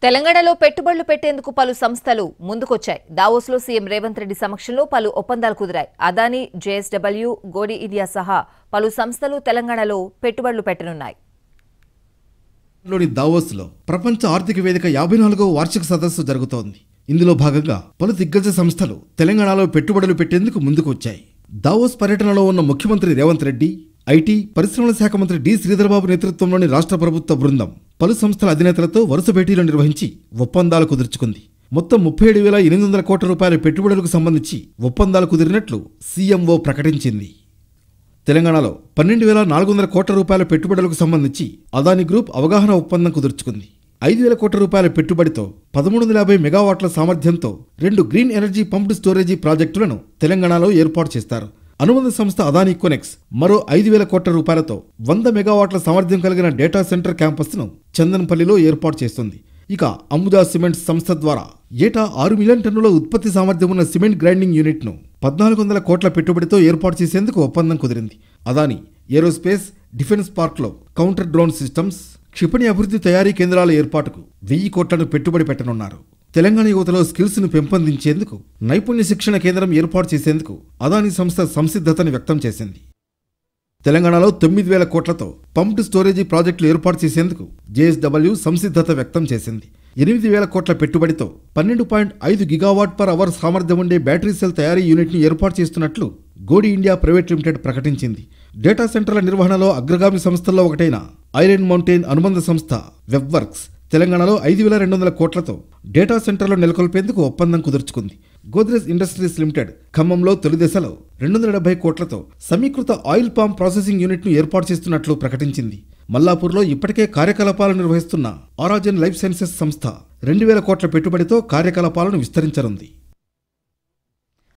తెలంగాణలో పెట్టుబడులు పెట్టేందుకు పలు సంస్థలు ముందుకొచ్చాయి. దావోస్లో సీఎం రేవంత్ రెడ్డి సమక్షంలో పలు ఒప్పందాలు కుదిరాయి. అదానీ, జేఎస్డబ్ల్యూ, గోడి ఇండియా సహా పలు సంస్థలు తెలంగాణలో పెట్టుబడులు పెట్టనున్నాయి. దావోస్లో ప్రపంచ ఆర్థిక వేదిక 54వ వార్షిక సదస్సు జరుగుతోంది. ఇందులో భాగంగా పలు దిగ్గజ సంస్థలు తెలంగాణలో పెట్టుబడులు పెట్టేందుకు ముందుకు వచ్చాయి. దావోస్ పర్యటనలో ఉన్న ముఖ్యమంత్రి రేవంత్ రెడ్డి, ఐటీ పరిశ్రమల శాఖ మంత్రి డి శ్రీధర్బాబు నేతృత్వంలోని రాష్ట్ర ప్రభుత్వ బృందం పలు సంస్థల అధినేతలతో వరుస భేటీలు నిర్వహించి ఒప్పందాలు కుదుర్చుకుంది. మొత్తం 37,800 కోట్ల రూపాయల పెట్టుబడులకు సంబంధించి ఒప్పందాలు కుదిరినట్లు సీఎంఓ ప్రకటించింది. తెలంగాణలో 12,400 కోట్ల రూపాయల పెట్టుబడులకు సంబంధించి అదానీ గ్రూప్ అవగాహన ఒప్పందం కుదుర్చుకుంది. 5,000 కోట్ల రూపాయల పెట్టుబడితో 1350 మెగావాట్ల సామర్థ్యంతో 2 గ్రీన్ ఎనర్జీ పంప్డ్ స్టోరేజీ ప్రాజెక్టులను తెలంగాణలో ఏర్పాటు చేస్తారు. అనుబంధ సంస్థ అదానీ కొనెక్స్ మరో 5,000 కోట్ల రూపాయలతో 100 మెగావాట్ల సామర్థ్యం కలిగిన డేటా సెంటర్ క్యాంపస్ను చందన్పల్లిలో ఏర్పాటు చేస్తుంది. ఇక అంబుజా సిమెంట్స్ సంస్థ ద్వారా ఏటా 6 మిలియన్ టన్నుల ఉత్పత్తి సామర్థ్యం ఉన్న సిమెంట్ గ్రైండింగ్ యూనిట్ను 1,400 కోట్ల పెట్టుబడితో ఏర్పాటు చేసేందుకు ఒప్పందం కుదిరింది. అదానీ ఏరోస్పేస్ డిఫెన్స్ పార్క్లో కౌంటర్ డ్రోన్ సిస్టమ్స్, క్షిపణి అభివృద్ధి తయారీ కేంద్రాల ఏర్పాటుకు 1000 కోట్లను పెట్టుబడి పెట్టనున్నారు. తెలంగాణ యువతలో స్కిల్స్ ను పెంపొందించేందుకు నైపుణ్య శిక్షణ కేంద్రం ఏర్పాటు చేసేందుకు అదానీ సంస్థ సంసిద్ధతను వ్యక్తం చేసింది. తెలంగాణలో 9,000 కోట్లతో పంప్డ్ స్టోరేజీ ప్రాజెక్టులు ఏర్పాటు చేసేందుకు జేఎస్డబ్ల్యూ సంసిద్ధత వ్యక్తం చేసింది. 8,000 కోట్ల పెట్టుబడితో 12.5 గిగావాట్ పర్ అవర్ సామర్థ్యం ఉండే బ్యాటరీ సెల్ తయారీ యూనిట్ను ఏర్పాటు చేస్తున్నట్లు గోడి ఇండియా ప్రైవేట్ లిమిటెడ్ ప్రకటించింది. డేటా సెంటర్ల నిర్వహణలో అగ్రగామి సంస్థల్లో ఒకటైన ఐరన్ మౌంటైన్ అనుబంధ సంస్థ వెబ్వర్క్స్ తెలంగాణలో 5,200 కోట్లతో డేటా సెంటర్లు నెలకొల్పేందుకు ఒప్పందం కుదుర్చుకుంది. గోద్రేజ్ ఇండస్ట్రీస్ లిమిటెడ్ ఖమ్మంలో తొలి దశలో 270 కోట్లతో సమీకృత ఆయిల్ పామ్ ప్రాసెసింగ్ యూనిట్ను ఏర్పాటు చేస్తున్నట్లు ప్రకటించింది. మల్లాపూర్లో ఇప్పటికే కార్యకలాపాలు నిర్వహిస్తున్న ఆరాజన్ లైఫ్ సైన్సెస్ సంస్థ 2,000 కోట్ల పెట్టుబడితో కార్యకలాపాలను విస్తరించనుంది.